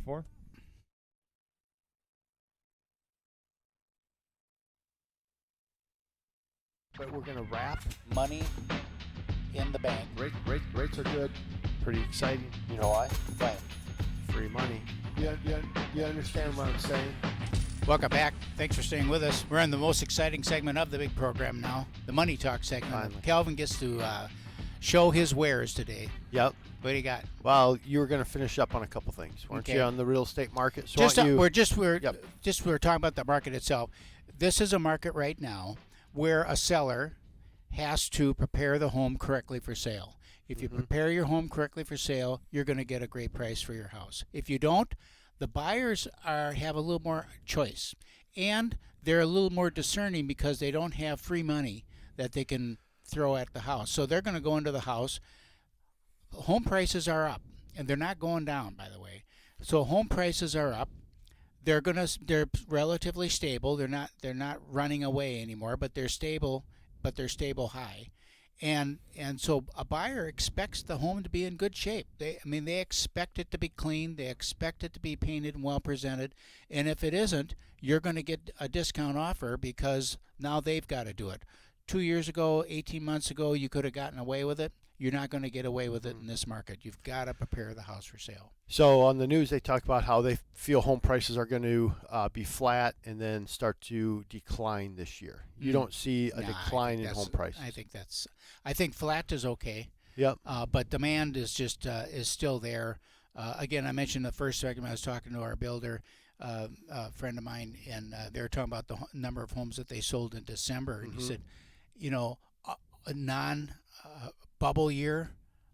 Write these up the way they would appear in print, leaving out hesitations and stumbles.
for? But we're going to wrap money in the bank. Rates are good. Pretty exciting. You know why? Why? Free money. You understand what I'm saying? Welcome back. Thanks for staying with us. We're in the most exciting segment of the big program now, the Money Talk segment. Finally. Kelvin gets to show his wares today. Yep. What do you got? Well, you were going to finish up on a couple things, weren't you, on the real estate market? So we're talking about the market itself. This is a market right now where a seller has to prepare the home correctly for sale. If you prepare your home correctly for sale, you're going to get a great price for your house. If you don't, the buyers have a little more choice, and they're a little more discerning because they don't have free money that they can throw at the house. So they're going to go into the house. Home prices are up, and they're not going down, by the way. So home prices are up. They're relatively stable. They're not running away anymore, but they're stable. But they're stable high. And so a buyer expects the home to be in good shape. They expect it to be clean. They expect it to be painted and well presented. And if it isn't, you're going to get a discount offer because now they've got to do it. 2 years ago, 18 months ago, you could have gotten away with it. You're not going to get away with it in this market. You've got to prepare the house for sale. So on the news, they talk about how they feel home prices are going to be flat and then start to decline this year. You don't see a decline in home prices. I think flat is okay. Yep. But demand is just is still there. Again, I mentioned the first segment I was talking to our builder, a friend of mine, and they were talking about the number of homes that they sold in December, and he said, a non-bubble year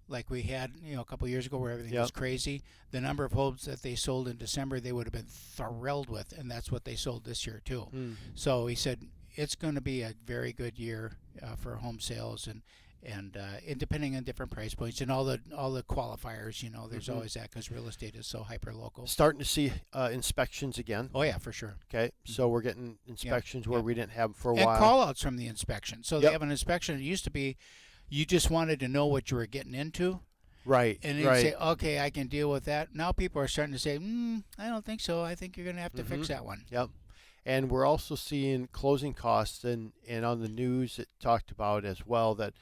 like we had, a couple of years ago where everything was crazy, the number of homes that they sold in December, they would have been thrilled with, and that's what they sold this year too. So he said it's going to be a very good year for home sales, and depending on different price points and all the qualifiers, there's always that because real estate is so hyper local. Starting to see inspections again. Oh yeah, for sure. Okay, so we're getting inspections where we didn't have them for a while. And call outs from the inspection. So they have an inspection. It used to be you just wanted to know what you were getting into. Right. And then you say, okay, I can deal with that. Now people are starting to say, I don't think so. I think you're going to have to fix that one. Yep. And we're also seeing closing costs, and on the news it talked about as well that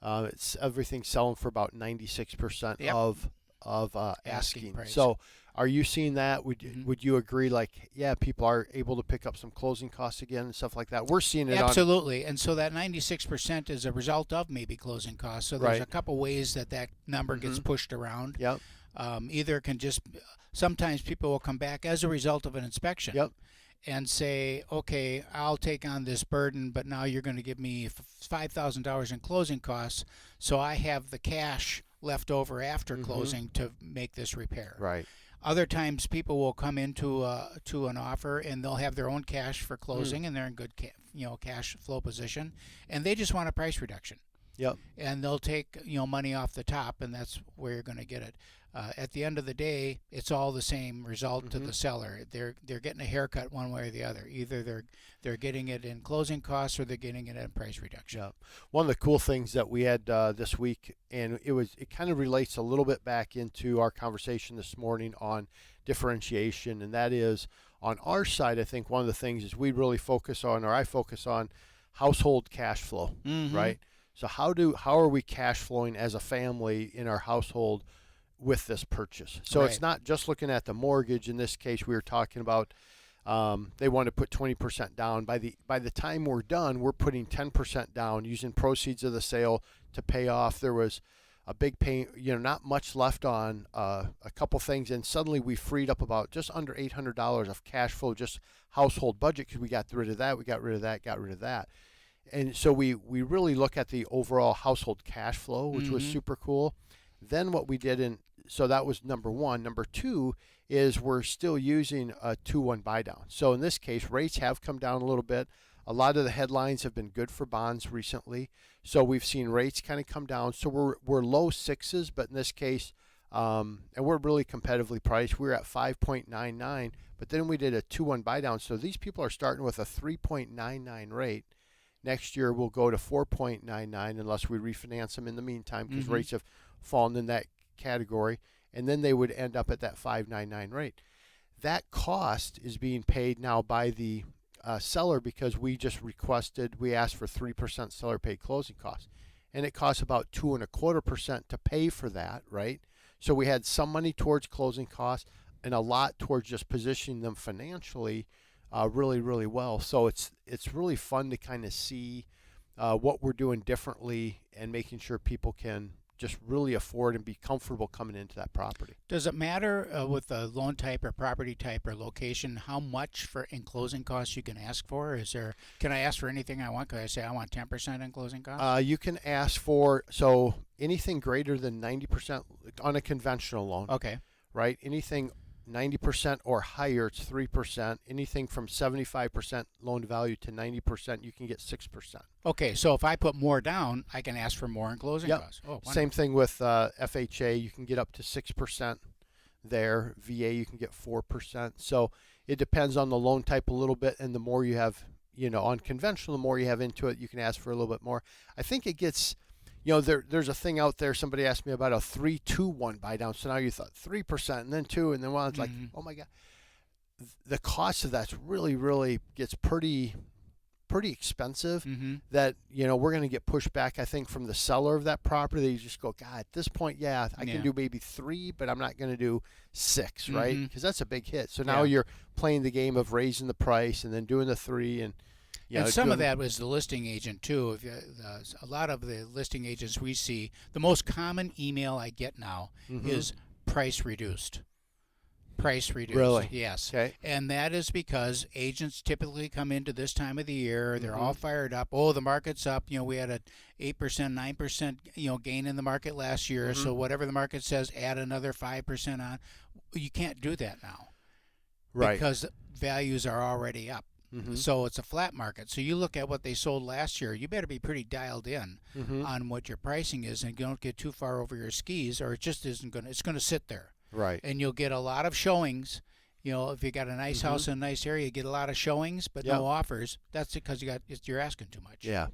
it's everything selling for about 96% of asking price. So are you seeing that? Would you agree? People are able to pick up some closing costs again and stuff like that. We're seeing it absolutely. And so that 96% is a result of maybe closing costs. So there's a couple ways that number gets pushed around. Yep. Either it can sometimes people will come back as a result of an inspection. Yep. And say, okay, I'll take on this burden, but now you're going to give me $5,000 in closing costs, so I have the cash left over after closing to make this repair. Right. Other times, people will come into to an offer and they'll have their own cash for closing, and they're in good cash flow position, and they just want a price reduction. Yep. And they'll take money off the top, and that's where you're going to get it. At the end of the day, it's all the same result to the seller. They're getting a haircut one way or the other. Either they're getting it in closing costs or they're getting it in price reduction. Yeah. One of the cool things that we had this week, and it kind of relates a little bit back into our conversation this morning on differentiation, and that is on our side. I think one of the things is we really focus on, or I focus on, household cash flow, right? So how are we cash flowing as a family in our household with this purchase? So it's not just looking at the mortgage. In this case, we were talking about they want to put 20% down. By the time we're done, we're putting 10% down using proceeds of the sale to pay off. There was a big pay, not much left on a couple things, and suddenly we freed up about just under $800 of cash flow, just household budget, because we got rid of that, got rid of that. And so we really look at the overall household cash flow, which was super cool. Then what we did, so that was number one. Number two is we're still using a 2-1 buy down. So in this case, rates have come down a little bit. A lot of the headlines have been good for bonds recently. So we've seen rates kind of come down. So we're low sixes, but in this case, and we're really competitively priced. We're at 5.99, but then we did a 2-1 buy down. So these people are starting with a 3.99 rate. Next year we'll go to 4.99 unless we refinance them in the meantime, because rates have fallen in that category, and then they would end up at that 5.99 rate. that cost is being paid now by the seller because we asked for 3% seller paid closing costs. And it costs about 2.25% to pay for that, right? So we had some money towards closing costs and a lot towards just positioning them financially really, really well. So it's really fun to kind of see what we're doing differently and making sure people can just really afford and be comfortable coming into that property. Does it matter with the loan type or property type or location how much for in closing costs you can ask for? Can I ask for anything I want? Can I say I want 10% in closing costs? You can ask for anything greater than 90% on a conventional loan. Okay. Right? Anything 90% or higher, it's 3%. Anything from 75% loan to value to 90%, you can get 6%. Okay, so if I put more down, I can ask for more in closing costs. Oh, wonderful. Same thing with FHA. You can get up to 6% there. VA, you can get 4%. So it depends on the loan type a little bit, and the more you have, on conventional, the more you have into it, you can ask for a little bit more. I think it gets... there's a thing out there. Somebody asked me about a 3-2-1 buy down. So now you thought 3% and then 2 and then 1. It's like, oh my God, the cost of that's really, really gets pretty expensive. That we're going to get pushback. I think from the seller of that property. They just go, God, at this point, I can do maybe 3, but I'm not going to do 6, right? Because that's a big hit. So now you're playing the game of raising the price and then doing the 3 and. And some of that was the listing agent too. A lot of the listing agents we see, the most common email I get now is price reduced. Price reduced. Really? Yes. Okay. And that is because agents typically come into this time of the year. They're all fired up. Oh, the market's up. We had a 8%, 9%, gain in the market last year. So whatever the market says, add another 5% on. You can't do that now. Right. Because values are already up. So it's a flat market. So you look at what they sold last year, you better be pretty dialed in on what your pricing is, and don't get too far over your skis, or it just isn't going to, it's going to sit there. Right. And you'll get a lot of showings. If you got a nice house in a nice area, you get a lot of showings, but no offers. That's because you're asking too much. Yeah.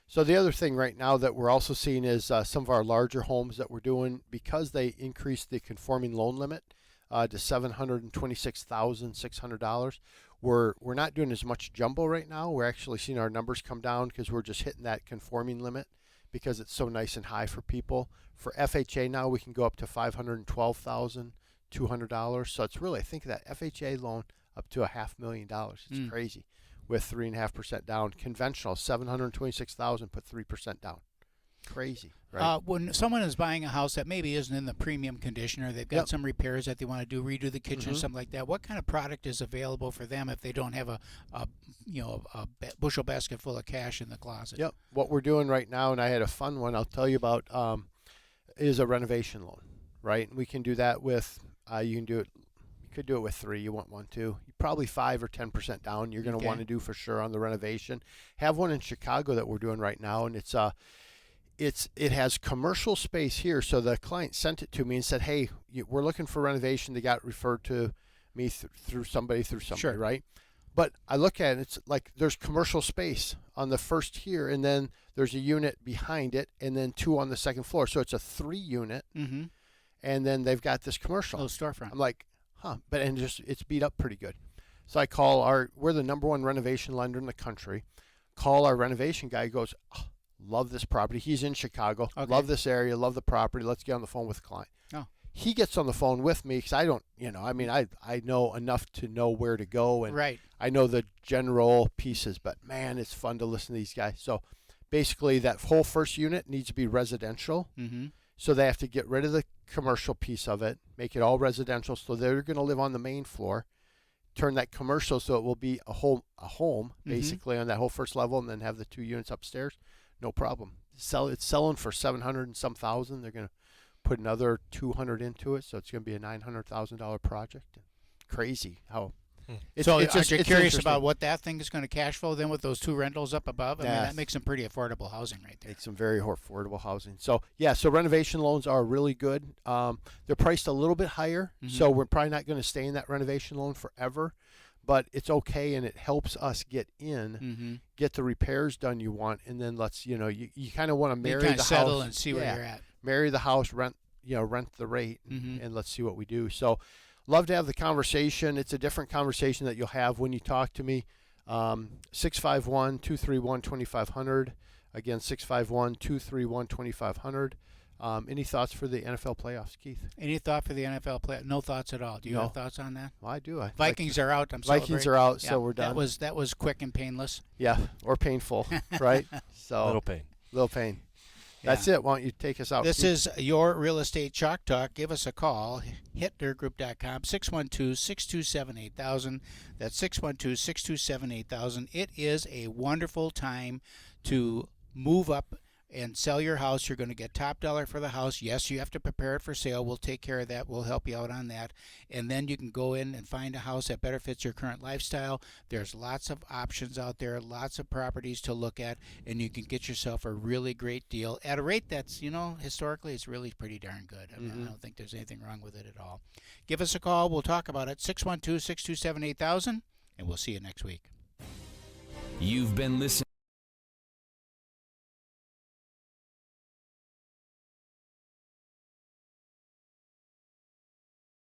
So the other thing right now that we're also seeing is some of our larger homes that we're doing, because they increased the conforming loan limit to $726,600. We're not doing as much jumbo right now. We're actually seeing our numbers come down because we're just hitting that conforming limit because it's so nice and high for people. For FHA now, we can go up to $512,200. So it's really, I think that FHA loan up to $500,000. It's crazy with 3.5% down. Conventional, $726,000, put 3% down. Crazy, right? When someone is buying a house that maybe isn't in the premium condition, or they've got some repairs that they want to do, redo the kitchen or something like that, what kind of product is available for them if they don't have a bushel basket full of cash in the closet? Yep. What we're doing right now, and I had a fun one I'll tell you about, is a renovation loan, right? And we can do that with, you could do it with 3. You want 1, 2, probably 5 or 10% down. You're going to want to do for sure on the renovation. Have one in Chicago that we're doing right now, and it has commercial space here. So the client sent it to me and said, hey, we're looking for renovation. They got referred to me through somebody, sure. Right? But I look at it, it's like there's commercial space on the first here, and then there's a unit behind it, and then 2 on the second floor. So it's a 3 unit, and then they've got this commercial. Oh, storefront. I'm like, but it's beat up pretty good. So I call we're the #1 renovation lender in the country. Call our renovation guy. He goes, love this property. He's in Chicago. Okay. Love this area. Love the property. Let's get on the phone with the client. Oh. He gets on the phone with me because I don't, I know enough to know where to go. And right. I know the general pieces, but man, it's fun to listen to these guys. So basically that whole first unit needs to be residential. So they have to get rid of the commercial piece of it, make it all residential. So they're going to live on the main floor, turn that commercial so it will be a home basically on that whole first level, and then have the 2 units upstairs. No problem. It's selling for $700,000 and some thousand. They're going to put another $200,000 into it, so it's going to be a $900,000 project. Crazy how. So aren't you curious about what that thing is going to cash flow then with those 2 rentals up above? I mean, that makes some pretty affordable housing right there. Makes some very affordable housing. So so renovation loans are really good. They're priced a little bit higher, so we're probably not going to stay in that renovation loan forever. But it's okay, and it helps us get in, get the repairs done you want, and then you kind of want to marry the house, settle and see where you're at. Marry the house, rent the rate, and let's see what we do. So love to have the conversation. It's a different conversation that you'll have when you talk to me. 651-231-2500. Again, 651-231-2500. Any thoughts for the NFL playoffs, Keith? Any thought for the NFL play? No thoughts at all. Do you No. have thoughts on that? Well, I do. Vikings are out. Vikings are out, so we're done. That was quick and painless. Yeah, or painful, right? So Little pain. Little pain. Yeah. That's it. Why don't you take us out? This Keith? is your Real Estate Chalk Talk. Give us a call. HitDirtGroup.com, 612-627-8000. That's 612-627-8000. It is a wonderful time to move up and sell your house. You're going to get top dollar for the house. Yes, you have to prepare it for sale. We'll take care of that. We'll help you out on that. And then you can go in and find a house that better fits your current lifestyle. There's lots of options out there, lots of properties to look at, and you can get yourself a really great deal at a rate that's, historically it's really pretty darn good. I mean, I don't think there's anything wrong with it at all. Give us a call. We'll talk about it. 612-627-8000, and we'll see you next week. You've been listening